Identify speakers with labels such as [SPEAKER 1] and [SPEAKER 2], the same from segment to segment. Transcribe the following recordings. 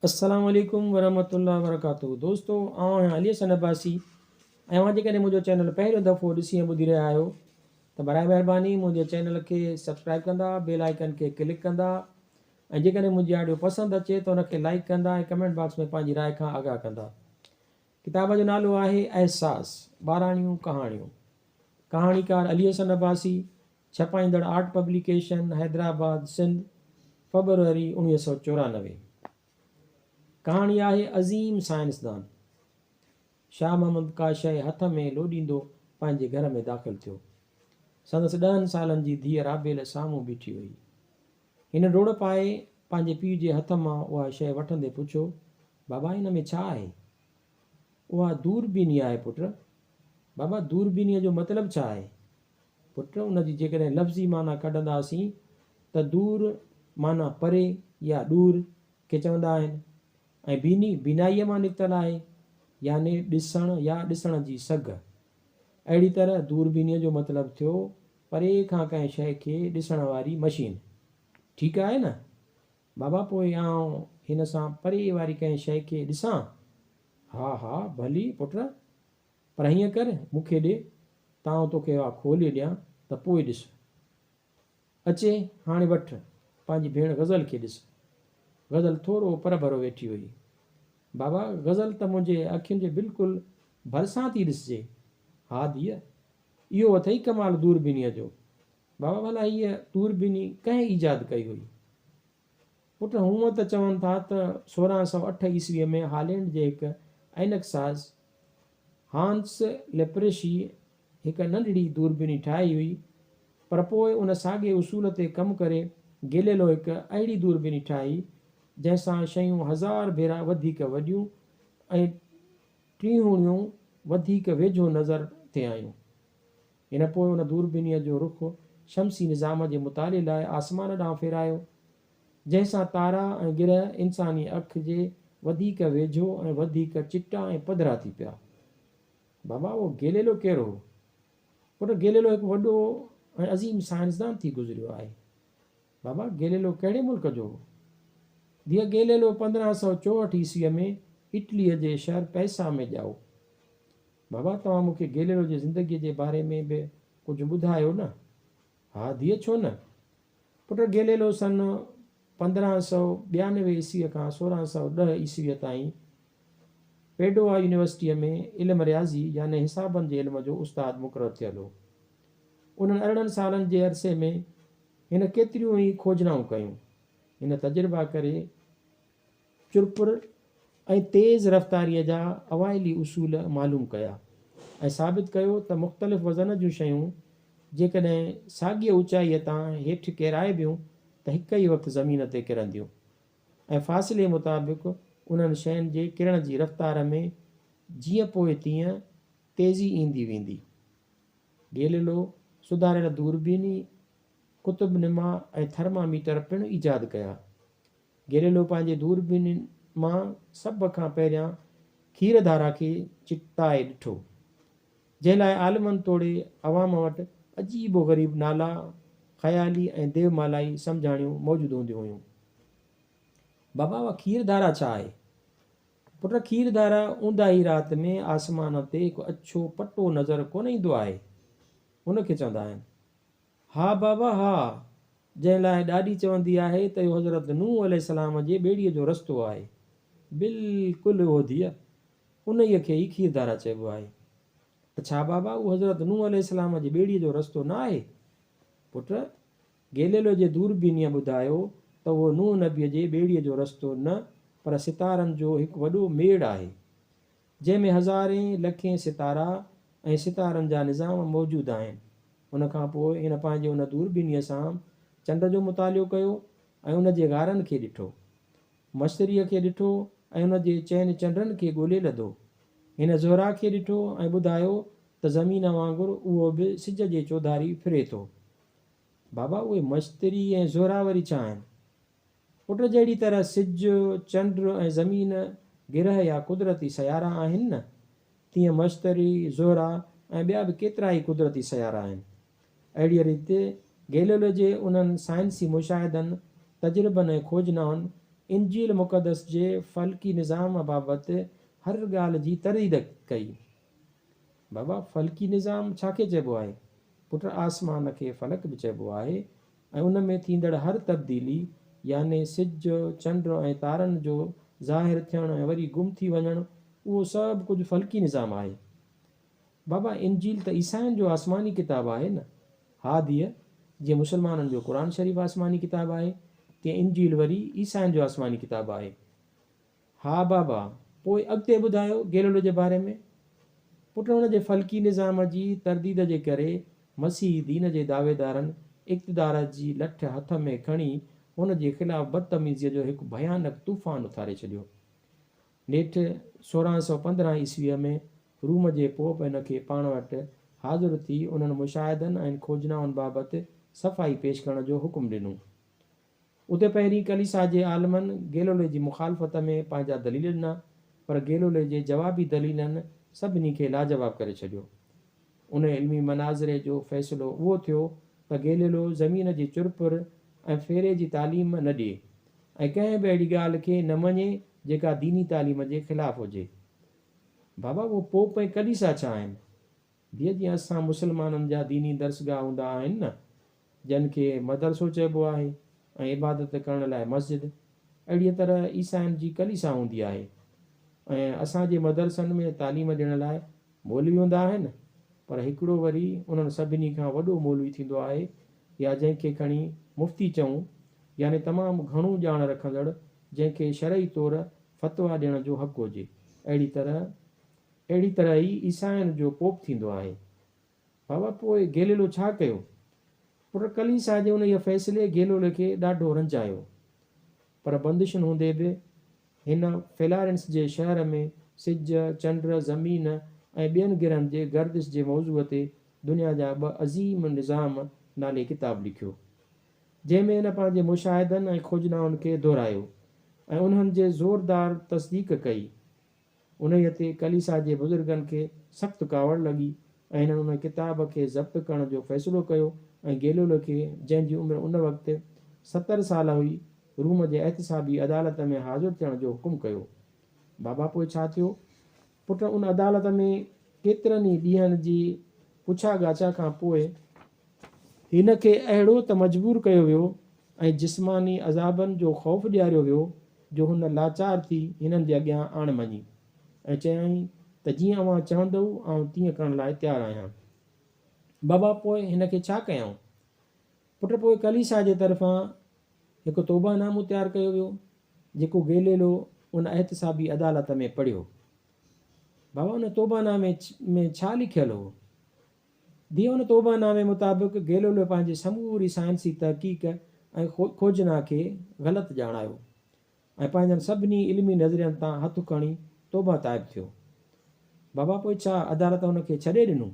[SPEAKER 1] अस्सलाम वालेकुम वरहमतुल्लाहि वबरकातुहू। दोस्तों आउं अली हसन अब्बासी ऐं अव्हां जेकॾहिं मुंहिंजो चैनल पहिरियों दफ़ो ॾिसी ऐं ॿुधी रहिया आहियो त बराए महिरबानी मुंहिंजे चैनल खे सब्सक्राइब कंदा, बेल आइकन खे क्लिक कंदा ऐं जेकॾहिं मुंहिंजी ऑडियो पसंदि अचे त उनखे लाइक कंदा ऐं कमेंट बॉक्स में पंहिंजी राय खां आगाह कंदा। किताब जो नालो आहे एहसास ॿाराणियूं कहाणियूं। कहाणीकार अली हसन अब्बासी, छपाईंदड़ आर्ट पब्लिकेशन, हैदराबाद, सिंध, फरवरी 1994। कहाणी आहे अज़ीम साइंसदान। शाह महमूद का शइ हथ में लोॾींदो पंहिंजे घर में दाख़िल थियो। संदसि 10 सालनि जी धीअ राबेल साम्हूं बीठी हुई। हिन डोड़ पाए पंहिंजे पीउ जे हथ मां उहा शइ वठंदे पुछियो, बाबा हिन में छा आहे? उहा दूरबीनी आहे पुट। बाबा दूरबीनीअ जो मतिलबु छा आहे? पुट उनजी जेकॾहिं लफ़्ज़ी माना कढंदासीं त दूर माना परे या दूर खे चवंदा आहिनि ऐं बीनी बीनाईअ मां निकितल आहे, याने ॾिसणु या ॾिसण जी सघ। अहिड़ी तरह दूरबीनीअ जो मतिलबु थियो परे खां कंहिं शइ खे ॾिसण वारी मशीन। ठीकु आहे न बाबा, पोइ आउं हिन सां परे वारी कंहिं शइ खे ॾिसां? हा हा भली पुट, पर हीअं कर मूंखे ॾे, तां तोखे उहा खोले ॾियां त पोइ ॾिस। अचे हाणे वठि पंहिंजी भेण गज़ल खे ॾिस। गज़ल थोरो पर भरो वेठी हुई। बाबा गज़ल त मुंहिंजे अखियुनि जे बिल्कुलु भरिसां थी ॾिसिजे। हा धीअ, इहो अथई कमाल दूरबीनीअ जो। बाबा भला हीअ दूरबीनी कंहिं ईजाद कई हुई? पुट हूअं त चवनि था त 1608 ईस्वीअ में हॉलैंड जे हिकु ऐनकसाज़ हांस लेप्रेशी हिकु नंढड़ी दूरबीनी ठाही हुई, पर पोइ उन साॻे उसूल ते कमु करे गैलीलियो हिकु अहिड़ी दूरबीनी ठाही जंहिंसां शयूं 1000 भेरा वधीक वॾियूं ऐं टीहूणियूं वधीक वेझो नज़र थिए आयूं। हिन पोइ उन दूरबीनीअ जो रुख़ शमसी निज़ाम जे मुताले लाइ आसमान ॾांहुं फेरायो, जंहिंसां तारा ऐं गिरह इंसानी अखि जे वधीक वेझो ऐं वधीक चिटा ऐं पधरा थी पिया। बाबा उहो गैलीलियो कहिड़ो? पुट गैलीलियो हिकु वॾो ऐं अज़ीम साइंसदान थी गुज़रियो आहे। बाबा गैलीलियो कहिड़े मुल्क जो? धीअ गैलीलियो 1564 ईस्वीअ में इटलीअ जे शहर पैसा में ॼाओ। बाबा तव्हां मूंखे गैलीलियो जी ज़िंदगीअ जे बारे में बि कुझु ॿुधायो न? हा धीअ छो न। पुट गैलीलियो सन 1592 ईस्वीअ खां 1610 ईस्वीअ ताईं पेडोवा यूनिवर्सिटीअ में इल्म रियाज़ी याने हिसाबनि जे इल्म जो उस्तादु मुक़ररु थियल हो। उन्हनि 18 सालनि जे अरसे में हिन केतिरियूं ई खोजनाऊं कयूं। हिन तजुर्बा करे चुरपुर ऐं तेज़ रफ़्तारीअ जा अवाइली उसूल मालूम कया ऐं साबित कयो त मुख़्तलिफ़ वज़न जूं शयूं जेकॾहिं साॻीअ ऊचाईअ तां हेठि किराइबियूं त हिकु ई वक़्तु ज़मीन ते किरंदियूं ऐं फ़ासिले मुताबिक़ उन्हनि शयुनि जे किरण जी रफ़्तार में जीअं पोइ तीअं तेज़ी ईंदी वेंदी। गैलीलियो सुधारियल दूरबीनी, कुतुबनुमा ऐं थर्मामीटर पिणु ईजाद कया। गैलीलियो पंहिंजे दूरबीनी मां सभ खां पहिरियां खीरधारा खे चिटाए ॾिठो, जंहिं लाइ आलमनि तोड़े अवाम वटि अजीबो ग़रीब नाला, ख़याली ऐं देवमालाई सम्झाणियूं मौजूदु हूंदियूं हुयूं। बाबा उहा खीरधारा छा आहे? पुट खीरधारा ऊंदाही राति में आसमान ते हिकु अछो पटो नज़र कोन ईंदो आहे, उनखे चवंदा आहिनि। हा बाबा हा, जंहिं लाइ ॾाॾी चवंदी आहे त इहो हज़रत नूह अलैहिस्सलाम जे ॿेड़ीअ जो रस्तो आहे। बिल्कुलु उहो धीअ, उन ई खे ई खीरधारा चइबो आहे। अच्छा बाबा उहो हज़रत नूह अलैहिस्सलाम जे ॿेड़ीअ जो रस्तो न आहे? पुट गैलीलियो जे दूरबीनीअ ॿुधायो त उहो नूह नबीअ जे ॿेड़ीअ जो रस्तो न, पर सितारनि जो हिकु वॾो मेड़ आहे, जंहिंमें हज़ारें लखें सितारा ऐं सितारनि जा निज़ाम मौजूदु आहिनि। उनखां पोइ हिन पंहिंजे उन दूरबीनीअ सां चंड जो मुतालियो कयो ऐं उन जे गारनि खे ॾिठो, मशतरीअ खे ॾिठो ऐं उन जे चइनि चंडनि खे ॻोल्हे लधो। हिन ज़ोहरा खे ॾिठो ऐं ॿुधायो त ज़मीन वांगुरु उहो बि सिज जे चौधारी फिरे थो। बाबा उहे मशतरी ऐं ज़ोहरा वरी छा आहिनि? पुट जहिड़ी तरह सिज, चंड ऐं ज़मीन गिरह या कुदरती सयारा आहिनि न, तीअं मशतरी, ज़ोहरा ऐं ॿिया बि केतिरा ई कुदरती सयारा आहिनि। अहिड़ीअ रीति गैलीलियो जे उन्हनि साइंसी मुशाहिदनि, तजुर्बनि ऐं खोजनाउनि इंजील मुक़दस जे फ़ल्की निज़ाम बाबति हर ॻाल्हि जी तरीद कई। बाबा फ़ल्की निज़ाम छाखे चइबो आहे? पुट आसमान खे फ़लक बि चइबो आहे ऐं उन में थींदड़ हर तब्दीली याने सिज चंड ऐं तारनि जो ज़ाहिर थियणु ऐं वरी गुम थी वञणु, उहो सभु कुझु फ़ल्की निज़ाम आहे। बाबा इंजील त ईसाइनि जो आसमानी किताबु आहे न। हा धीअ, जीअं मुस्लमाननि जो क़ुर शरीफ़ आसमानी किताबु आहे, तीअं इंजील वरी ईसाइनि जो आसमानी किताबु आहे। हा बाबा, पोइ अॻिते ॿुधायो गेलोलो जे बारे में। पुट हुन जे फ़ल्की निज़ाम जी तरदीद जे करे मसीह दीन जे दावेदारनि इक़्तिदार जी लठ हथ में खणी हुन जे ख़िलाफ़ु बदतमीज़ीअ जो हिकु भयानक तूफ़ान उथारे छॾियो। नेठि 1615 ईस्वीअ में रूम जे पोप हिन खे पाण वटि हाज़िर थी उन्हनि मुशाहिदनि ऐं खोजनाउनि बाबति सफ़ाई पेश करण जो हुकुम ॾिनो। उते पहिरीं कलीसा जे आलमनि गेलोले जी मुखालफ़त में पंहिंजा दलील ॾिना, पर गेलोले जे जवाबी दलीलनि सभिनी खे लाजवाब करे छॾियो। उन इल्मी मनाज़िरे जो फ़ैसिलो उहो थियो त गेलोलो ज़मीन जी चुरपुर ऐं फेरे जी तालीम न ॾिए ऐं कंहिं बि अहिड़ी ॻाल्हि खे न मञे जेका दीनी तालीम जे ख़िलाफ़ु हुजे। बाबा, उहो पोप ऐं कलीसा छा आहिनि? धीअ, जीअं असां मुस्लमाननि जा दीनी दर्सगाह हूंदा आहिनि न, जिन खे मदरसो चइबो आहे ऐं इबादत करण लाइ मस्जिद, अहिड़ीअ तरह ईसाइनि जी कलीसा हूंदी आहे ऐं असांजे मदरसनि में तालीम ॾियण लाइ मौलवी हूंदा आहिनि, पर हिकिड़ो वरी उन्हनि सभिनी खां वॾो मौलवी थींदो आहे, या जंहिंखे खणी मुफ़्ती चऊं, यानी तमामु घणो ॼाण रखंदड़, जंहिंखे शरई तौरु फ़तवा ॾियण जो हक़ु हुजे। अहिड़ी तरह ई ईसाइनि जो पोप थींदो आहे। बाबा, पोइ गेलोलो छा कयो? पुट कलीसा जे उन इहे फ़ैसिले गेलोले खे ॾाढो रंजायो, पर बंदिशुनि हूंदे बि हिन फिलारेंस जे शहर में सिज चंड ज़मीन ऐं ॿियनि गिरहनि जे गर्दिश जे मौज़ूअ ते दुनिया जा 2 अज़ीम निज़ाम नाले किताबु लिखियो, जंहिंमें हिन पंहिंजे मुशाहिदनि ऐं खोजनाउनि खे दोहिरायो ऐं उन्हनि जे ज़ोरदार तस्दीक़ कई। उन्हीअ ते कलीसा जे बुज़ुर्गनि खे सख़्तु कावड़ लॻी ऐं हिननि उन किताब खे ज़ब्त करण जो फ़ैसिलो कयो ऐं गेलोलो खे, जंहिंजी उमिरि उन वक़्तु 70 साल हुई, रूम जे एहतिसाबी अदालत में हाज़िर थियण जो हुकुम कयो। बाबा, पोइ छा थियो? पुट उन अदालत में केतिरनि ई ॾींहंनि जी पुछा ॻाछा खां पोइ हिन खे अहिड़ो त मजबूर कयो वियो ऐं जिस्मानी अज़ाबनि जो ख़ौफ़ ॾियारियो वियो जो हुन लाचार थी हिननि जे अॻियां आण मञी ऐं चयाईं त जीअं अव्हां चवंदव आउं तीअं करण लाइ तयारु आहियां। बाबा, पोइ हिन खे छा कयऊं? पुट, पोइ कलीसा जे तरफ़ां हिकु तौबानामो तयारु कयो वियो, जेको गेलोलो उन एहतिसाबी अदालत में पढ़ियो। बाबा, उन तौबानामे में छा लिखियलु हो? धीअ, उन तौबानामे मुताबिक़ गेलोलो पंहिंजे समूरी साइंसी तहक़ीक़ ऐं खोजना खे ग़लति ॼाणायो ऐं पंहिंजनि सभिनी इल्मी नज़रियनि तां हथु खणी तौबा ताइब थियो। बाबा, पोइ छा अदालत हुन खे छॾे ॾिनो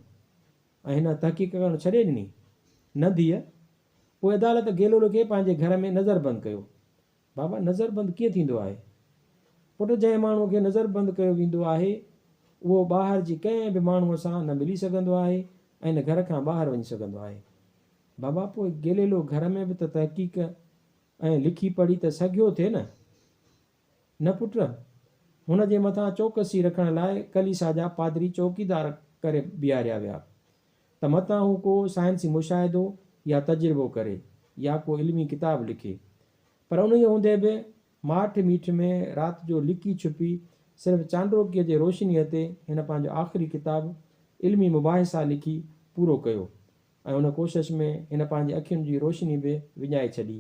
[SPEAKER 1] ऐं हिन तहक़ीक़ करणु छॾे ॾिनी? न धीअ, पोइ अदालत गेलोलो खे पंहिंजे घर में नज़रबंदि कयो। बाबा, नज़रबंदि कीअं थींदो आहे? पुट, जंहिं माण्हूअ खे नज़रबंदि कयो वेंदो आहे उहो ॿाहिरि जी कंहिं बि माण्हूअ सां न मिली सघंदो आहे ऐं न घर खां ॿाहिरि वञी सघंदो आहे। बाबा, पोइ गेलोलो घर में बि त तहक़ीक़ ऐं लिखी पढ़ी त सघियो थिए न? न पुट, हुन जे मथां चौकसी रखण लाइ कलीसा जा पादरी चौकीदार करे बीहारिया विया त मथां हू को साइंसी मुशाहिदो या तजुर्बो करे या को इल्मी किताबु लिखे, पर उन ई हूंदे बि माठ मीठ में राति जो लिकी छुपी सिर्फ़ु चांडोकीअ जे रोशनीअ ते हिन पंहिंजो आख़िरी किताबु इल्मी मुबाहिसा लिखी पूरो कयो ऐं उन कोशिश में हिन पंहिंजी अखियुनि जी रोशनी बि विञाए छॾी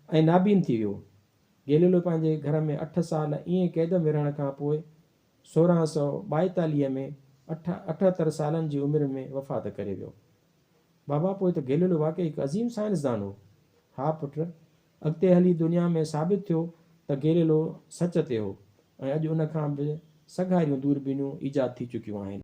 [SPEAKER 1] ऐं नाबीन थी वियो। गेलोलो पंहिंजे घर में 8 साल ईअं क़ैद में रहण खां पोइ 1642 में 78 सालनि जी उमिरि में वफ़ात करे वियो। बाबा, पोइ त गेलोलो वाक़ई हिकु अज़ीम साइंसदान हो। हा पुट, अॻिते हली दुनिया में साबित थियो त गेलोलो सच ते हो ऐं अॼु उन खां बि सघारियूं दूरबीनियूं ईजाद थी चुकियूं आहिनि।